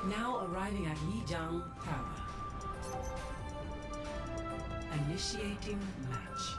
Now arriving at Yijang Tower. Initiating match.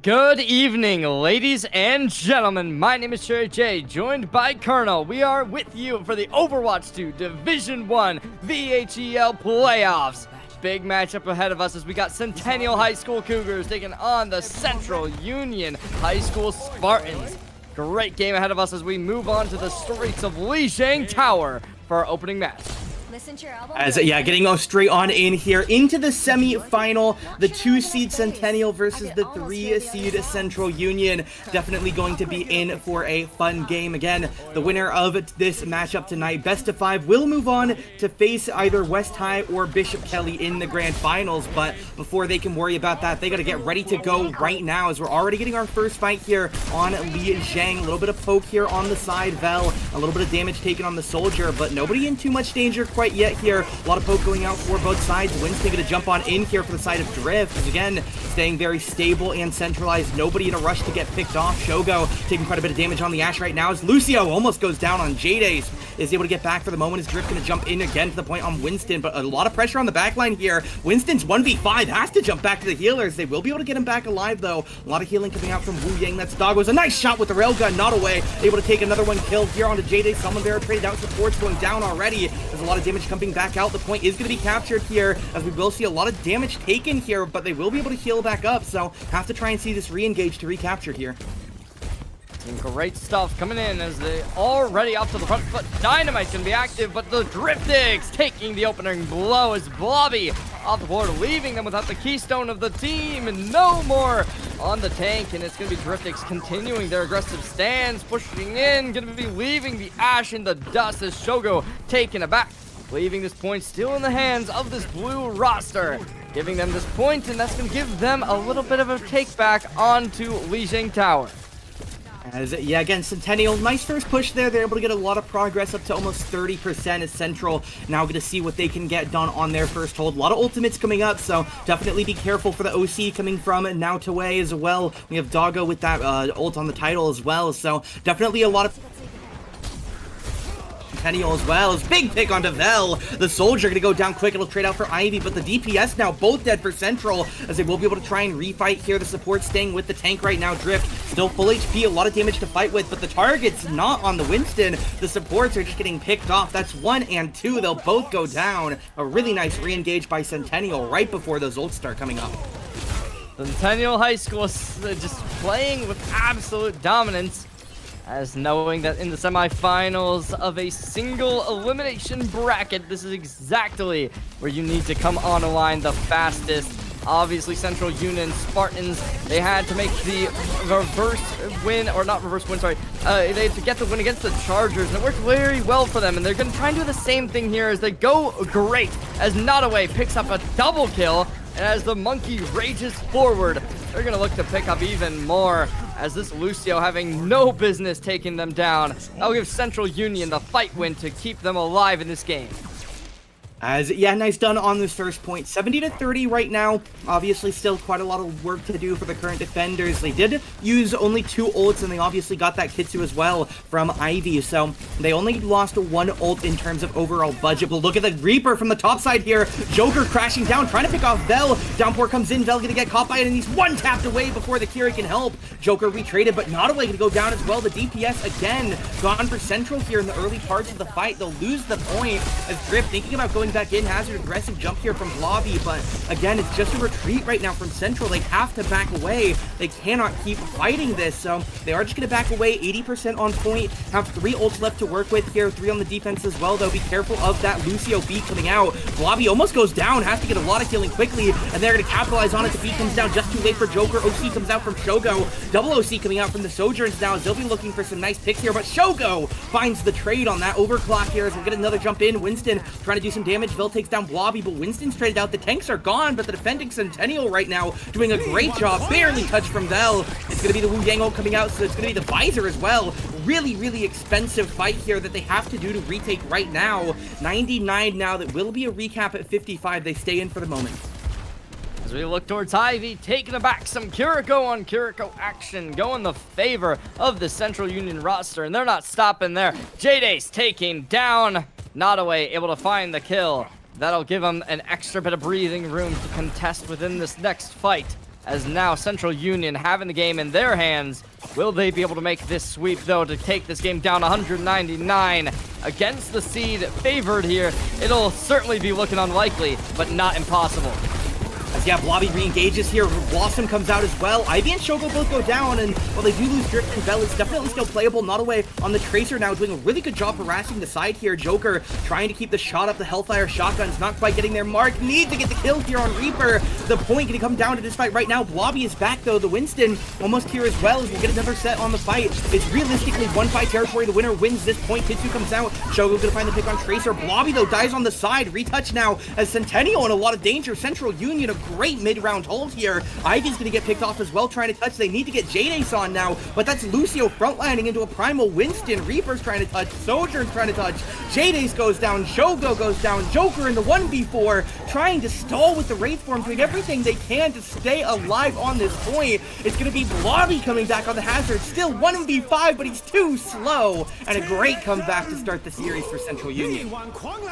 Good evening, ladies and gentlemen. My name is Cherry J, joined by Colonel. We are with you for the Overwatch 2 Division 1 VHEL playoffs. Big matchup ahead of us as we got Centennial High School Cougars taking on the Central Union High School Spartans. Great game ahead of us as we move on to the streets of Lijiang Tower for our opening match. Getting us straight on in here into the semi-final, the 2-seed Centennial versus the 3-seed Central Union. Definitely going to be in for a fun game. Again, the winner of this matchup tonight, best of 5, will move on to face either West High or Bishop Kelly in the grand finals. But before they can worry about that, they got to get ready to go right now, as we're already getting our first fight here on Lijiang. A little bit of poke here on the side, VHEL, a little bit of damage taken on the soldier, but nobody in too much danger quite yet here. A lot of poke going out for both sides. Winston going to jump on in here for the side of Drift, as again, staying very stable and centralized. Nobody in a rush to get picked off. Shogo taking quite a bit of damage on the Ashe right now, as Lucio almost goes down on Jade. Is able to get back for the moment, as Drift going to jump in again to the point on Winston, but a lot of pressure on the backline here. Winston's 1v5, has to jump back to the healers. They will be able to get him back alive, though. A lot of healing coming out from Wu Yang. That's Doggo's a nice shot with the railgun, not away. Able to take another one killed here onto Jade. Someone there traded out, supports going down already. There's a lot of damage coming back out. The point is going to be captured here, as we will see a lot of damage taken here, but they will be able to heal back up, so have to try and see this re-engage to recapture here. Some great stuff coming in as they already off to the front foot. Dynamite's gonna be active, but the Driftigs taking the opening blow as Blobby off the board, leaving them without the keystone of the team, and no more on the tank. And it's gonna be Driftigs continuing their aggressive stance, pushing in, gonna be leaving the Ashe in the dust as Shogo taken aback, leaving this point still in the hands of this blue roster, giving them this point, and that's gonna give them a little bit of a take back onto Lijiang Tower. As, again, Centennial, nice first push there. They're able to get a lot of progress, up to almost 30% as Central now going to see what they can get done on their first hold. A lot of ultimates coming up, so definitely be careful for the OC coming from Now to Way as well. We have Doggo with that ult on the title as well, so definitely a lot of Centennial as well. As big pick onto VHEL. The soldier going to go down quick. It'll trade out for Ivy, but the DPS now both dead for Central, as they will be able to try and refight here. The support staying with the tank right now. Drift still full HP, a lot of damage to fight with, but the target's not on the Winston. The supports are just getting picked off. That's 1 and 2. They'll both go down. A really nice re-engage by Centennial right before those ults start coming up. Centennial High School just playing with absolute dominance, as knowing that in the semifinals of a single elimination bracket, this is exactly where you need to come on a line the fastest. Obviously, Central Union Spartans, they had to make the reverse win, or not reverse win, sorry. They had to get the win against the Chargers, and it worked very well for them. And they're going to try and do the same thing here as they go great, as Notaway picks up a double kill, and as the monkey rages forward, they're going to look to pick up even more, as this Lucio having no business taking them down. That'll give Central Union the fight win to keep them alive in this game. As, nice done on this first point. 70-30 right now. Obviously, still quite a lot of work to do for the current defenders. They did use only 2 ults, and they obviously got that Kitsu as well from Ivy. So, they only lost 1 ult in terms of overall budget. But look at the Reaper from the top side here. Joker crashing down, trying to pick off VHEL. Downpour comes in. VHEL gonna get caught by it, and he's one-tapped away before the Kiri can help. Joker retraded, but not away to go down as well. The DPS, again, gone for Central here in the early parts of the fight. They'll lose the point, as Drift thinking about going back in, has an aggressive jump here from Blobby, but again, it's just a retreat right now from Central. They have to back away. They cannot keep fighting this, so they are just going to back away. 80% on point, have 3 ults left to work with here, 3 on the defense as well, though. Be careful of that Lucio B coming out. Blobby almost goes down, has to get a lot of healing quickly, and they're going to capitalize on it. The B comes down just too late for Joker. OC comes out from Shogo. Double OC coming out from the Sojourns now, as they'll be looking for some nice picks here, but Shogo finds the trade on that overclock here, as we'll get another jump in. Winston trying to do some damage damage. VHEL takes down Blobby, but Winston's traded out. The tanks are gone, but the defending Centennial right now doing a great job. Barely touched from VHEL. It's going to be the Wu Yang ult coming out, so it's going to be the Visor as well. Really, really expensive fight here that they have to do to retake right now. 99 now. That will be a recap at 55. They stay in for the moment. As we look towards Ivy, taking it back, some Kiriko on Kiriko action, going the favor of the Central Union roster, and they're not stopping there. J-Dace taking down Nodaway, able to find the kill. That'll give him an extra bit of breathing room to contest within this next fight, as now Central Union having the game in their hands. Will they be able to make this sweep, though, to take this game down 199 against the seed favored here? It'll certainly be looking unlikely, but not impossible. As yeah, Blobby re-engages here. Blossom comes out as well. Ivy and Shogo both go down, and while they do lose Drift and VHEL, it's definitely still playable. Nodaway on the Tracer now doing a really good job harassing the side here. Joker trying to keep the shot up. The Hellfire shotgun's not quite getting there. Mark needs to get the kill here on Reaper. The point going to come down to this fight right now. Blobby is back, though. The Winston almost here as well, as we'll get another set on the fight. It's realistically 1-5 territory. The winner wins this point. Hitsu comes out. Shogo going to find the pick on Tracer. Blobby, though, dies on the side. Retouch now as Centennial in a lot of danger. Central Union, a great mid-round hold here. Ivy's gonna get picked off as well, trying to touch. They need to get J-Dace on now, but that's Lucio frontlining into a primal. Winston, Reaper's trying to touch, Sojourn's trying to touch, J-Dace goes down, Shogo goes down, Joker in the 1v4, trying to stall with the Wraith form, doing everything they can to stay alive on this point. It's gonna be Blobby coming back on the hazard, still 1v5, but he's too slow, and a great comeback to start the series for Central Union.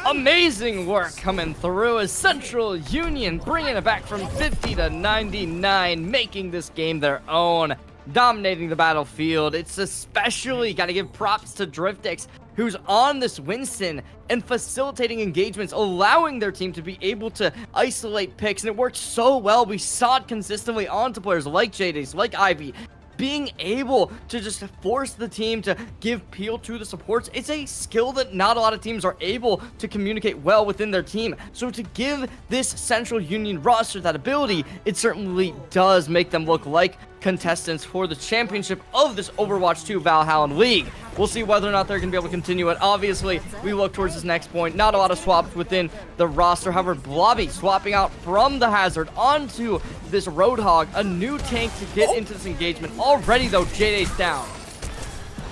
Amazing work coming through as Central Union bringing it back from 50 to 99, making this game their own, dominating the battlefield. It's especially got to give props to Driftix, who's on this Winston and facilitating engagements, allowing their team to be able to isolate picks, and it worked so well. We saw it consistently onto players like J-Dace, like Ivy, being able to just force the team to give peel to the supports. It's a skill that not a lot of teams are able to communicate well within their team. So to give this Central Union roster that ability, it certainly does make them look like contestants for the championship of this Overwatch 2 Valhalla League. We'll see whether or not they're going to be able to continue it. Obviously, we look towards this next point. Not a lot of swaps within the roster. However, Blobby swapping out from the Hazard onto this Roadhog, a new tank to get into this engagement. Already, though, J-Dace down.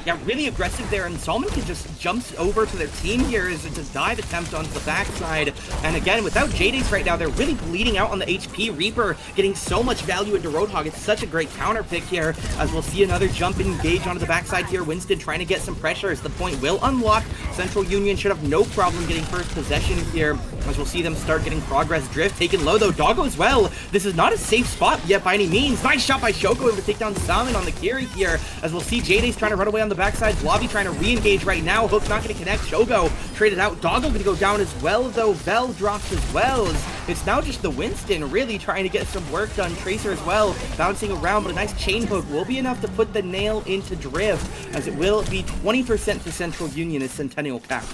Yeah, really aggressive there, and Salman can just jumps over to their team here as it's a dive attempt onto the backside. And again, without J-Dace right now, they're really bleeding out on the HP. Reaper getting so much value into Roadhog. It's such a great counter pick here, as we'll see another jump and engage onto the backside here. Winston trying to get some pressure as the point will unlock. Central Union should have no problem getting first possession here, as we'll see them start getting progress. Drift taken low, though. Doggo as well. This is not a safe spot yet by any means. Nice shot by Shoko, able to take down Salmon on the Kiri here, as we'll see J-Dace trying to run away on the backside. Blobby trying to re-engage right now. Hook's not going to connect. Shogo traded out. Doggo going to go down as well, though. VHEL drops as well. It's now just the Winston really trying to get some work done. Tracer as well, bouncing around, but a nice chain hook will be enough to put the nail into Drift, as it will be 20% for Central Union as Centennial cap.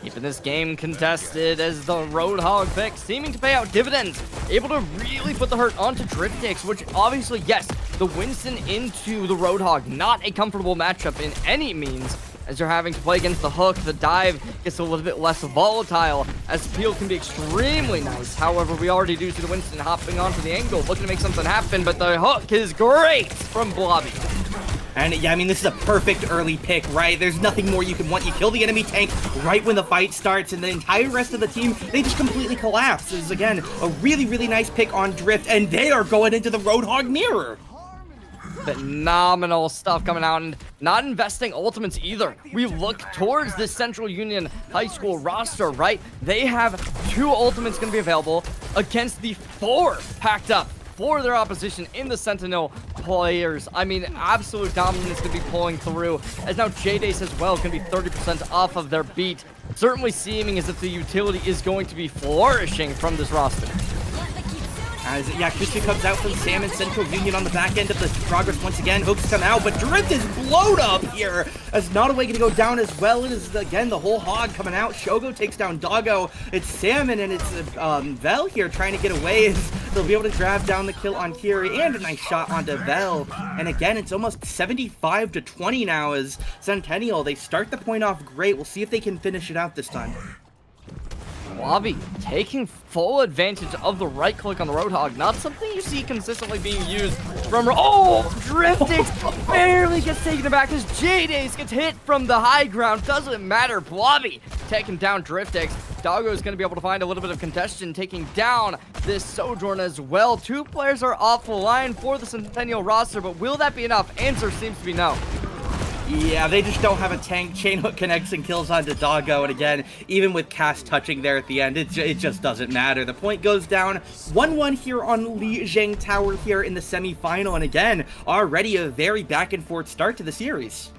Keeping this game contested as the Roadhog pick seeming to pay out dividends. Able to really put the hurt onto Driftix, which obviously, yes, the Winston into the Roadhog, not a comfortable matchup in any means, as you're having to play against the hook. The dive gets a little bit less volatile, as peel can be extremely nice. However, we already do see the Winston hopping onto the angle, looking to make something happen, but the hook is great from Blobby. And yeah, I mean, this is a perfect early pick, right? There's nothing more you can want. You kill the enemy tank right when the fight starts, and the entire rest of the team, they just completely collapse. This is, again, a really, really nice pick on Drift, and they are going into the Roadhog mirror. Phenomenal stuff coming out, and not investing ultimates either. We look towards this Central Union High School roster, right? They have 2 ultimates going to be available against the 4 packed up for their opposition in the Sentinel players. I mean, absolute dominance going to be pulling through, as now J-Dace as well can be 30% off of their beat. Certainly seeming as if the utility is going to be flourishing from this roster. As, yeah, Kushi comes out from Salmon. Central Union on the back end of the progress once again. Hooks come out, but Drift is blowed up here, as Nodaway going to go down as well. It is, again, the whole hog coming out. Shogo takes down Doggo. It's Salmon and it's VHEL here trying to get away, as they'll be able to grab down the kill on Kiri, and a nice shot onto VHEL. And again, it's almost 75 to 20 now as Centennial, they start the point off great. We'll see if they can finish it out this time. Blobby taking full advantage of the right click on the Roadhog. Not something you see consistently being used from... Oh! Driftix barely gets taken aback as J-Days gets hit from the high ground. Doesn't matter. Blobby taking down Driftix. Doggo is going to be able to find a little bit of congestion, taking down this Sojourn as well. 2 players are off the line for the Centennial roster, but will that be enough? Answer seems to be no. Yeah, they just don't have a tank. Chain hook connects and kills onto Doggo, and again, even with Cast touching there at the end, it just doesn't matter. The point goes down 1-1 here on Lijiang Tower here in the semi-final, and again, already a very back-and-forth start to the series.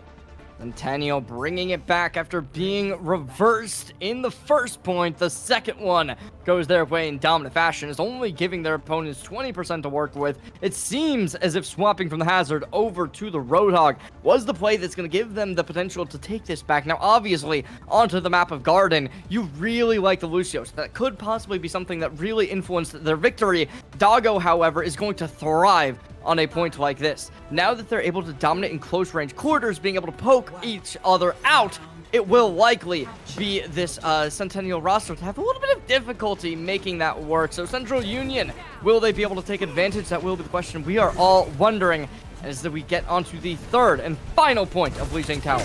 Centennial bringing it back after being reversed in the first point. The second one goes their way in dominant fashion, is only giving their opponents 20% to work with. It seems as if swapping from the Hazard over to the Roadhog was the play that's going to give them the potential to take this back. Now, obviously, onto the map of Garden, you really like the Lucios. That could possibly be something that really influenced their victory. Doggo, however, is going to thrive on a point like this. Now that they're able to dominate in close range quarters, being able to poke each other out, it will likely be this Centennial roster to have a little bit of difficulty making that work. So Central Union, will they be able to take advantage? That will be the question we are all wondering as we get onto the third and final point of Lijiang Tower.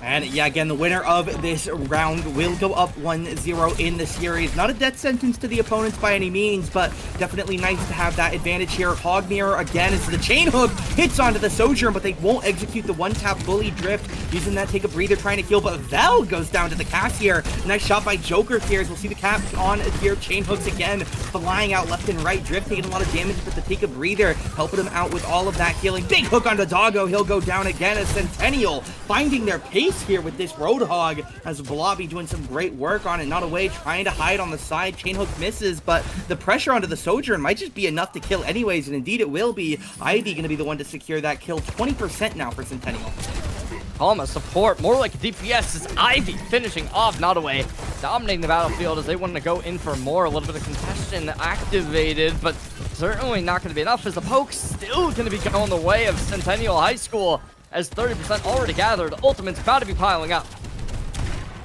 And yeah, again, the winner of this round will go up 1-0 in the series. Not a death sentence to the opponents by any means, but definitely nice to have that advantage here. Hog Mirror again as the chain hook hits onto the Sojourn, but they won't execute the one-tap bully drift. Using that, take a breather, trying to heal, but VHEL goes down to the cast here. Nice shot by Joker here as we'll see the cap on here. Chain hooks again, flying out left and right. Drift taking a lot of damage, but the take a breather, helping him out with all of that healing. Big hook onto Doggo. He'll go down again as Centennial finding their pace here with this Roadhog, as Blobby doing some great work on it. Not away, trying to hide on the side. Chain hook misses, but the pressure onto the Sojourn might just be enough to kill anyways, and indeed it will be. Ivy going to be the one to secure that kill. 20% now for Centennial. Alma support, more like DPS, is Ivy finishing off Notaway, dominating the battlefield as they want to go in for more. A little bit of contestation activated, but certainly not going to be enough as the poke's still going to be going the way of Centennial High School as 30% already gathered. Ultimate's about to be piling up.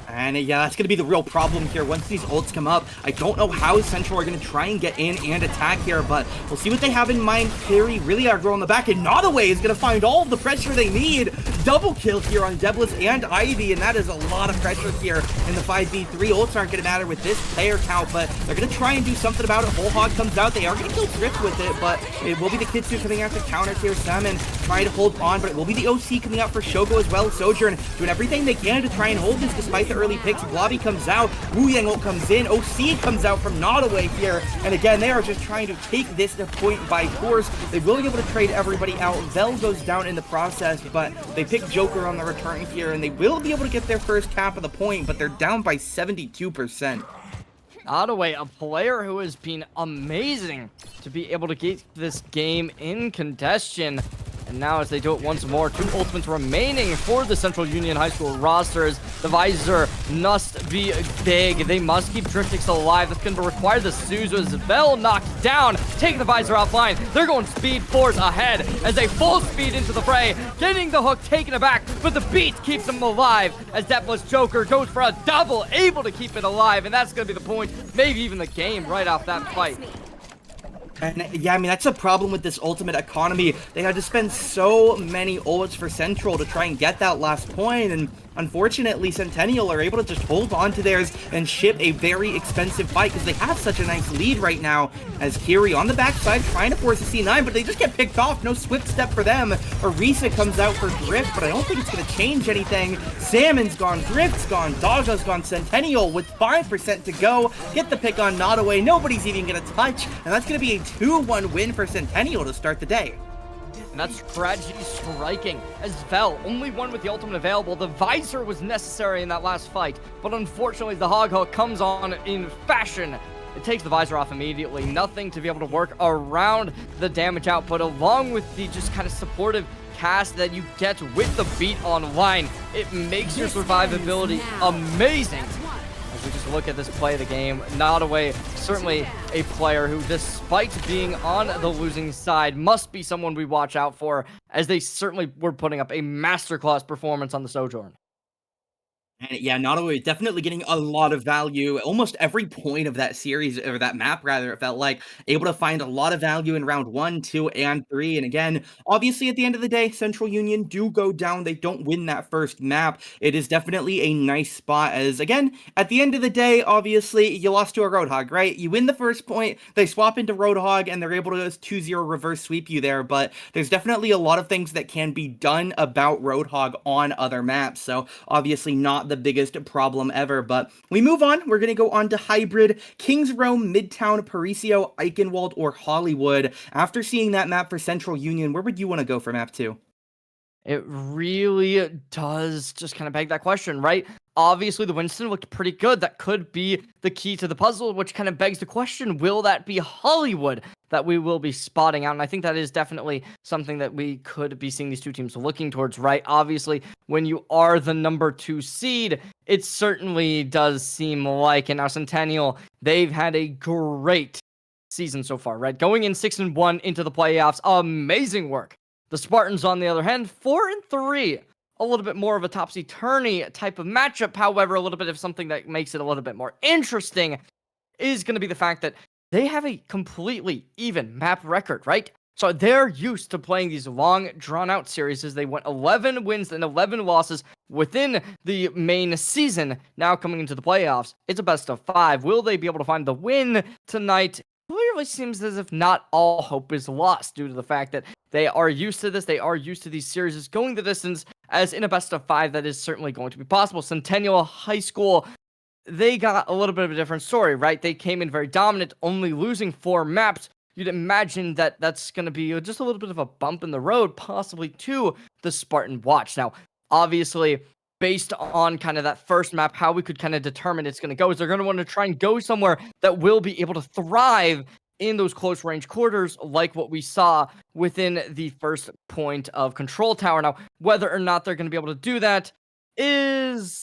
And yeah, that's going to be the real problem here. Once these ults come up, I don't know how Central are going to try and get in and attack here, but we'll see what they have in mind. Carry really aggro on the back, and Notaway is going to find all of the pressure they need. Double kill here on Deblis and Ivy, and that is a lot of pressure here in the 5v3. Ults aren't going to matter with this player count, but they're going to try and do something about it. Whole Hog comes out. They are going to kill Drift with it, but it will be the Kitsu coming out to counter here. Salmon trying to hold on, but it will be the OC coming out for Shogo as well. Sojourn doing everything they can to try and hold this despite the early picks. Blobby comes out, Wu Yang ult comes in, OC comes out from Notaway here, and again, they are just trying to take this to point by force. They will be able to trade everybody out. VHEL goes down in the process, but they pick Joker on the return here, and they will be able to get their first cap of the point, but they're down by 72%. Notaway, a player who has been amazing to be able to get this game in contention. And now as they do it once more, 2 ultimates remaining for the Central Union High School rosters. The Visor must be big. They must keep Driftix alive. That's going to require the Suzu as VHEL knocked down, taking the Visor offline. They're going speed force ahead as they full speed into the fray, getting the hook taken aback, but the beat keeps them alive as Deathless Joker goes for a double, able to keep it alive, and that's going to be the point, maybe even the game right off that fight. And yeah, I mean, that's a problem with this ultimate economy. They had to spend so many ults for Central to try and get that last point, and unfortunately, Centennial are able to just hold on to theirs and ship a very expensive fight because they have such a nice lead right now as Kiri on the backside trying to force a C9, but they just get picked off. No swift step for them. Orisa comes out for Drift, but I don't think it's going to change anything. Salmon's gone, Drift's gone, Doggo's gone. Centennial with 5% to go. Get the pick on Notaway. Nobody's even going to touch, and that's going to be a 2-1 win for Centennial to start the day. And that's tragedy striking, as VHEL only one with the ultimate available. The Visor was necessary in that last fight, but unfortunately the Hog Hook comes on in fashion. It takes the Visor off immediately. Nothing to be able to work around the damage output, along with the just kind of supportive cast that you get with the beat online. It makes your survivability amazing. As we just look at this play of the game, Notaway, certainly a player who, despite being on the losing side, must be someone we watch out for, as they certainly were putting up a masterclass performance on the Sojourn. And yeah, not only definitely getting a lot of value, almost every point of that series or that map rather, it felt like able to find a lot of value in round 1, 2, and 3. And again, obviously at the end of the day, Central Union do go down. They don't win that first map. It is definitely a nice spot as again, at the end of the day, obviously you lost to a Roadhog, right? You win the first point, they swap into Roadhog and they're able to 2-0 reverse sweep you there, but there's definitely a lot of things that can be done about Roadhog on other maps. So obviously not the biggest problem ever, but we move on. We're going to go on to Hybrid, Kings Row, Midtown, Parisio, Eichenwald, or Hollywood. After seeing that map for Central Union, where would you want to go for map 2? It really does just kind of beg that question, right? Obviously, the Winston looked pretty good. That could be the key to the puzzle, which kind of begs the question, will that be Hollywood that we will be spotting out? And I think that is definitely something that we could be seeing these two teams looking towards, right? Obviously, when you are the number 2 seed, it certainly does seem like, and now Centennial, they've had a great season so far, right? Going in 6-1 into the playoffs, amazing work. The Spartans, on the other hand, 4-3. A little bit more of a topsy-turvy type of matchup. However, a little bit of something that makes it a little bit more interesting is going to be the fact that they have a completely even map record, right? So they're used to playing these long, drawn-out series as they went 11 wins and 11 losses within the main season. Now coming into the playoffs, it's a best of 5. Will they be able to find the win tonight? Clearly seems as if not all hope is lost due to the fact that they are used to this. They are used to these series going the distance, as in a best of 5, that is certainly going to be possible. Centennial High School, they got a little bit of a different story, right? They came in very dominant, only losing 4 maps. You'd imagine that that's going to be just a little bit of a bump in the road, possibly to the Spartan Watch. Now, obviously, based on kind of that first map, how we could kind of determine it's going to go is they're going to want to try and go somewhere that will be able to thrive in those close range quarters, like what we saw within the first point of control tower. Now, whether or not they're going to be able to do that is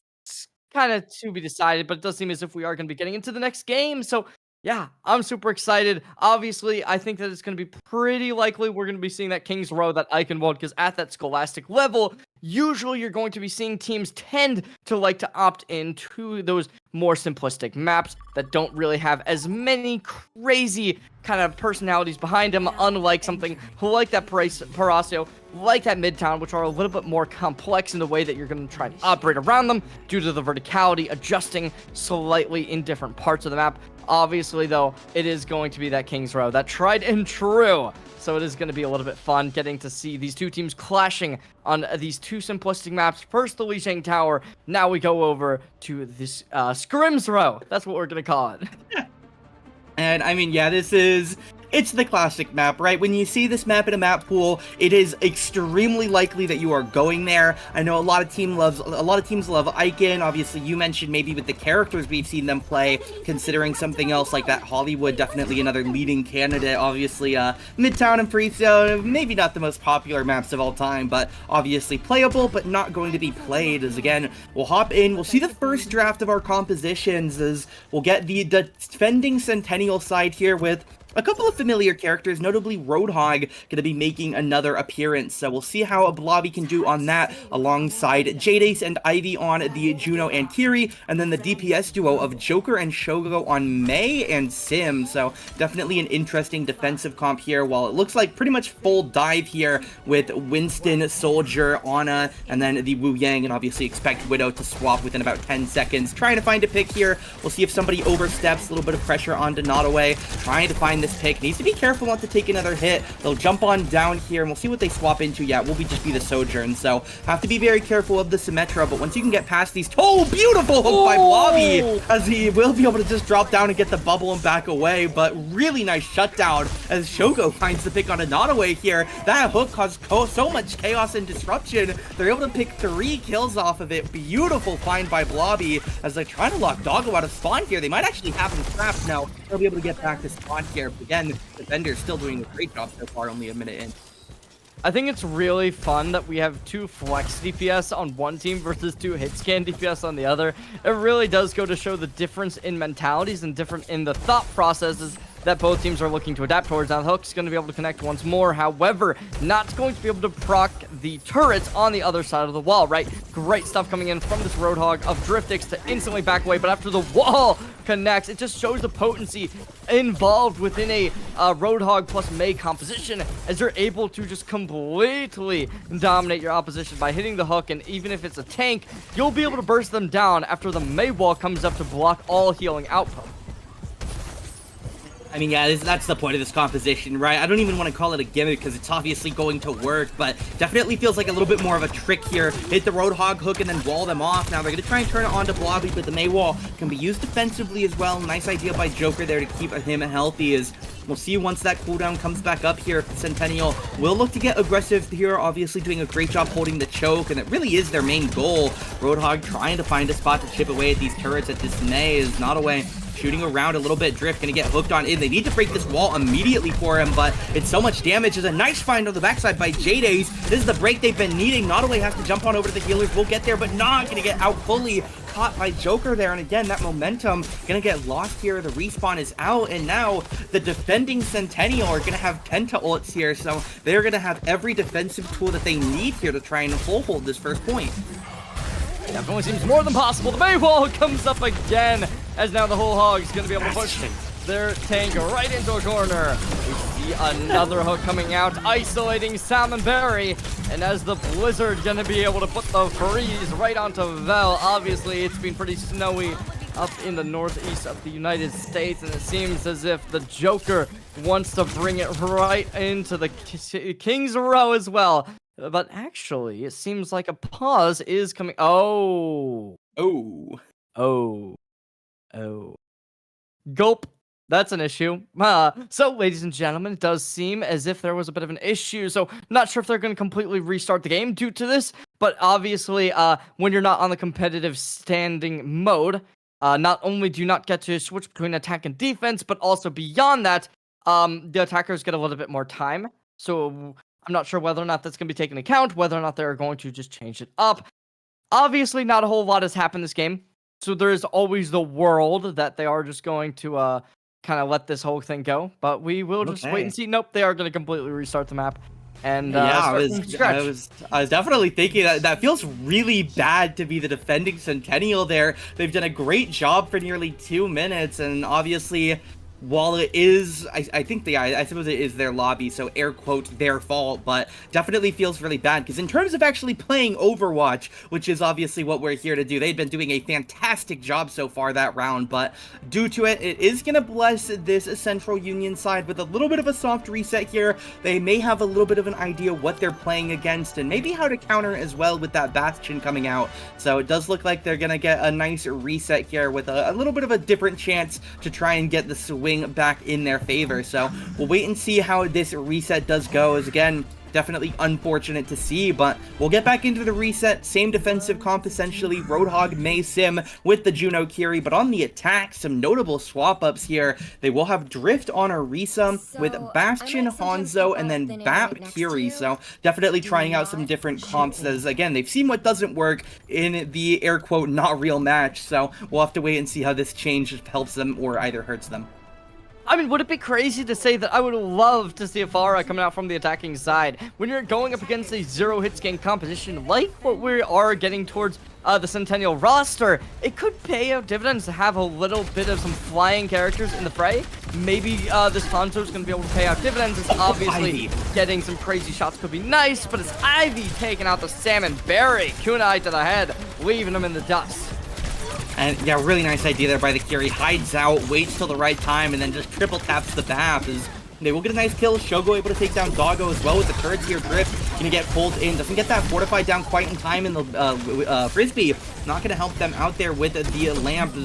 kind of to be decided, but it does seem as if we are going to be getting into the next game. So yeah, I'm super excited. Obviously, I think that it's going to be pretty likely we're going to be seeing that Kings Row, that Eichenwald, because at that Scholastic level, usually you're going to be seeing teams tend to like to opt into those more simplistic maps that don't really have as many crazy kind of personalities behind them, unlike something like that Parasio, like that Midtown, which are a little bit more complex in the way that you're going to try and operate around them due to the verticality adjusting slightly in different parts of the map. Obviously, though, it is going to be that Kings Row, that tried and true. So it is going to be a little bit fun getting to see these two teams clashing on these two simplistic maps. First, the Lijiang Tower. Now we go over to this Scrims Row. That's what we're going to call it. And I mean, yeah, it's the classic map, right? When you see this map in a map pool, it is extremely likely that you are going there. I know a lot of teams love Eichen. Obviously, you mentioned maybe with the characters we've seen them play, considering something else like that Hollywood, definitely another leading candidate. Obviously, Midtown and Parisio, maybe not the most popular maps of all time, but obviously playable, but not going to be played. As again, we'll hop in, we'll see the first draft of our compositions as we'll get the defending Centennial side here with a couple of familiar characters, notably Roadhog, going to be making another appearance, so we'll see how Blobby can do on that, alongside Jadace and Ivy on the Juno and Kiri, and then the DPS duo of Joker and Shogo on Mei and Sim, so definitely an interesting defensive comp here, while it looks like pretty much full dive here with Winston, Soldier, Ana, and then the Wu Yang, and obviously expect Widow to swap within about 10 seconds. Trying to find a pick here, we'll see if somebody oversteps, a little bit of pressure on Donataway, trying to find this pick. Needs to be careful not to take another hit. They'll jump on down here, and we'll see what they swap into. Yeah, it will just be the Sojourn, so have to be very careful of the Symmetra, but once you can get past these... Oh, beautiful hook by Blobby, as he will be able to just drop down and get the bubble and back away, but really nice shutdown as Shogo finds the pick on Donataway here. That hook caused so much chaos and disruption. They're able to pick 3 kills off of it. Beautiful find by Blobby as they're trying to lock Doggo out of spawn here. They might actually have him trapped now. They'll be able to get back to spawn here. But again, the vendor's still doing a great job so far, only a minute in. I think it's really fun that we have 2 flex DPS on one team versus 2 hit scan DPS on the other. It really does go to show the difference in mentalities and different in the thought processes that both teams are looking to adapt towards. Now the hook's going to be able to connect once more. However, not going to be able to proc the turrets on the other side of the wall, right? Great stuff coming in from this Roadhog of Driftix to instantly back away, but after the wall connects, it just shows the potency involved within a Roadhog plus Mei composition, as you're able to just completely dominate your opposition by hitting the hook, and even if it's a tank, you'll be able to burst them down after the Mei wall comes up to block all healing output. I mean, yeah, that's the point of this composition, right? I don't even want to call it a gimmick because it's obviously going to work, but definitely feels like a little bit more of a trick here. Hit the Roadhog hook and then wall them off. Now they're going to try and turn it onto Blobby, but the Mei wall can be used defensively as well. Nice idea by Joker there to keep him healthy. As we'll see once that cooldown comes back up here. Centennial will look to get aggressive here, obviously doing a great job holding the choke, and it really is their main goal. Roadhog trying to find a spot to chip away at these turrets at this Mei is not away. Shooting around a little bit, Drift gonna get hooked on in. They need to break this wall immediately for him, but it's so much damage. There's a nice find on the backside by J-Days. This is the break they've been needing. Nodaway has to jump on over to the healers. We'll get there, but not gonna get out fully. Caught by Joker there, and again, that momentum gonna get lost here. The respawn is out, and now the defending Centennial are gonna have Penta ults here, so they're gonna have every defensive tool that they need here to try and full hold this first point. Definitely seems more than possible. The Mei wall comes up again, as now the whole Hog's going to be able to push their tank right into a corner. We see another hook coming out, isolating Salmon Berry, and as the Blizzard going to be able to put the freeze right onto VHEL. Obviously, it's been pretty snowy up in the northeast of the United States, and it seems as if the Joker wants to bring it right into the King's Row as well. But actually, it seems like a pause is coming. Oh. Gulp. That's an issue. So, ladies and gentlemen, it does seem as if there was a bit of an issue. So, not sure if they're going to completely restart the game due to this. But obviously, when you're not on the competitive standing mode, not only do you not get to switch between attack and defense, but also beyond that, the attackers get a little bit more time. So I'm not sure whether or not that's going to be taken into account, whether or not they're going to just change it up. Obviously, not a whole lot has happened this game, so there is always the world that they are just going to kind of let this whole thing go. But we will just wait and see. Nope, they are going to completely restart the map. And yeah, I was definitely thinking that feels really bad to be the defending Centennial there. They've done a great job for nearly 2 minutes, and obviously, while it is, I think I suppose it is their lobby, so air quote, their fault, but definitely feels really bad, because in terms of actually playing Overwatch, which is obviously what we're here to do, they've been doing a fantastic job so far that round, but due to it, it is going to bless this Central Union side with a little bit of a soft reset here. They may have a little bit of an idea what they're playing against, and maybe how to counter as well with that Bastion coming out, so it does look like they're going to get a nice reset here with a little bit of a different chance to try and get the swing back in their favor. So we'll wait and see how this reset does go. As again, definitely unfortunate to see, but we'll get back into the reset. Same defensive comp essentially. Roadhog, Mei, Sim with the Juno Kiri, but on the attack, some notable swap ups here. They will have Drift on Orisa with Bastion, Hanzo, and then Bap Kiri. So definitely trying out some different comps, as again, they've seen what doesn't work in the air quote not real match. So we'll have to wait and see how this change helps them or either hurts them. I mean, would it be crazy to say that I would love to see a Pharah coming out from the attacking side when you're going up against a zero hit scan composition like what we are getting towards the Centennial roster? It could pay out dividends to have a little bit of some flying characters in the fray. Maybe this Hanzo is going to be able to pay out dividends. It's obviously getting some crazy shots could be nice, but it's Ivy taking out the Salmon Berry. Kunai to the head, leaving him in the dust. And yeah, really nice idea there by the Kiri. Hides out, waits till the right time, and then just triple taps the BAP. They will get a nice kill. Shogo able to take down Doggo as well with the turrets here. Drift gonna get pulled in. Doesn't get that fortified down quite in time in the Frisbee. Not gonna help them out there with the lamp.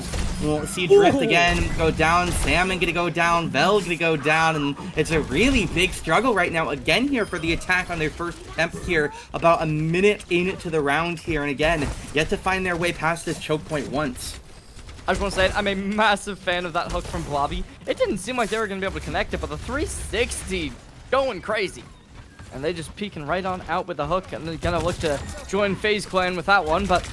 We'll see Drift again go down. Salmon gonna go down. VHEL gonna go down. And it's a really big struggle right now again here for the attack on their first attempt here. About a minute into the round here. And again, yet to find their way past this choke point once. I just want to say I'm a massive fan of that hook from Blobby. It didn't seem like they were going to be able to connect it, but the 360 going crazy. And they just peeking right on out with the hook, and they're going to look to join FaZe Clan with that one, but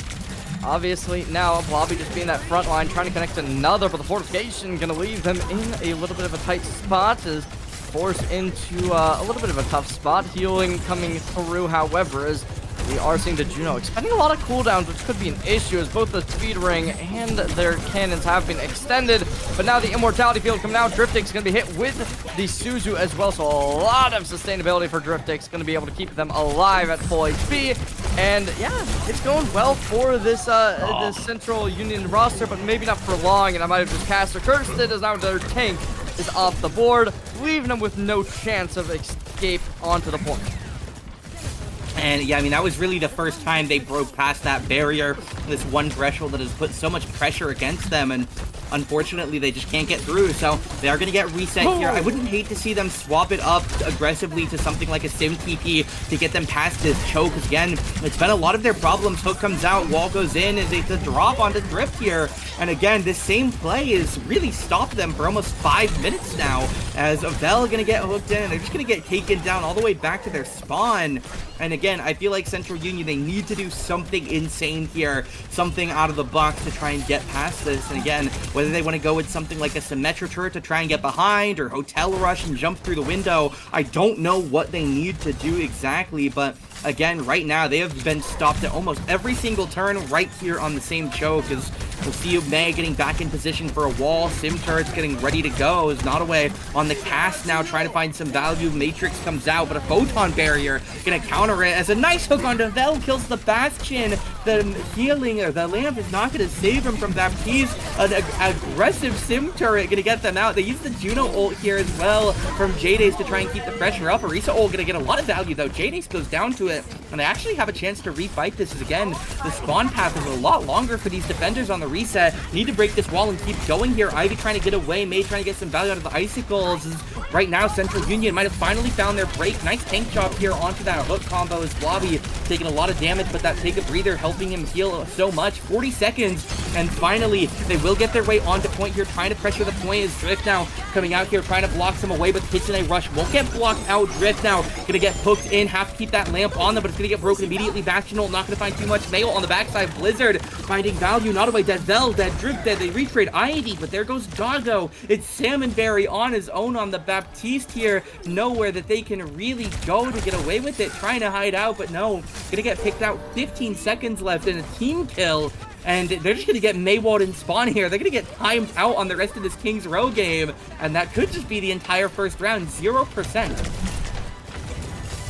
Obviously, now Blobby just being that front line, trying to connect another, but the fortification gonna leave them in a little bit of a tight spot, as forced into a little bit of a tough spot. Healing coming through, however, as we are seeing the Juno expending a lot of cooldowns, which could be an issue, as both the speed ring and their cannons have been extended. But now the immortality field coming out. Driftix going to be hit with the Suzu as well, so a lot of sustainability for Driftix, going to be able to keep them alive at full HP. And yeah, it's going well for this this Central Union roster, but maybe not for long. And I might have just cast or cursed it, as now their tank is off the board, leaving them with no chance of escape onto the point. And yeah, I mean, that was really the first time they broke past that barrier, this one threshold that has put so much pressure against them, and unfortunately they just can't get through, so they are going to get reset here. I wouldn't hate to see them swap it up aggressively to something like a Sim TP to get them past this choke, because again, it's been a lot of their problems. Hook comes out, wall goes in, and it's a drop onto Drift here, and again, this same play has really stopped them for almost 5 minutes now, as VHEL going to get hooked in, and they're just going to get taken down all the way back to their spawn. And again, I feel like Central Union, they need to do something insane here, something out of the box to try and get past this. And again, whether they want to go with something like a Symmetra turret to try and get behind, or Hotel Rush and jump through the window, I don't know what they need to do exactly, but again, right now, they have been stopped at almost every single turn right here on the same choke, as we'll see May getting back in position for a wall. Sim turret's getting ready to go, as Not Away on the cast now, trying to find some value. Matrix comes out, but a photon barrier gonna counter it, as a nice hook on VHEL kills the Bastion. The healing, or the lamp, is not gonna save him from Baptiste. An aggressive Sim turret gonna get them out. They use the Juno ult here as well from Jadace to try and keep the pressure up. Orisa ult gonna get a lot of value though. Jadace goes down to it, and they actually have a chance to refight this, as again, the spawn path is a lot longer for these defenders on the reset. Need to break this wall and keep going here. Ivy trying to get away, May trying to get some value out of the icicles. Right now, Central Union might have finally found their break. Nice tank job here onto that hook combo, as Blobby taking a lot of damage, but that take a breather helping him heal so much. 40 seconds, and finally, they will get their way onto point here, trying to pressure the point. Is Drift now coming out here, trying to block some away, but Kitsune Rush won't get blocked out. Drift now gonna get hooked in, have to keep that lamp on them, but it's gonna get broken immediately. Bastional not gonna find too much. Mail on the backside. Blizzard finding value. Not Away dead. VHEL dead. Drift dead. They retrade Ivy, but there goes Doggo. It's Salmonberry on his own on the Baptiste here. Nowhere that they can really go to get away with it. Trying to hide out, but no. Gonna get picked out. 15 seconds left in a team kill. And they're just going to get Maywald in spawn here. They're going to get timed out on the rest of this King's Row game. And that could just be the entire first round. 0%.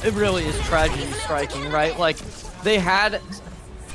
It really is tragedy striking, right? Like, they had...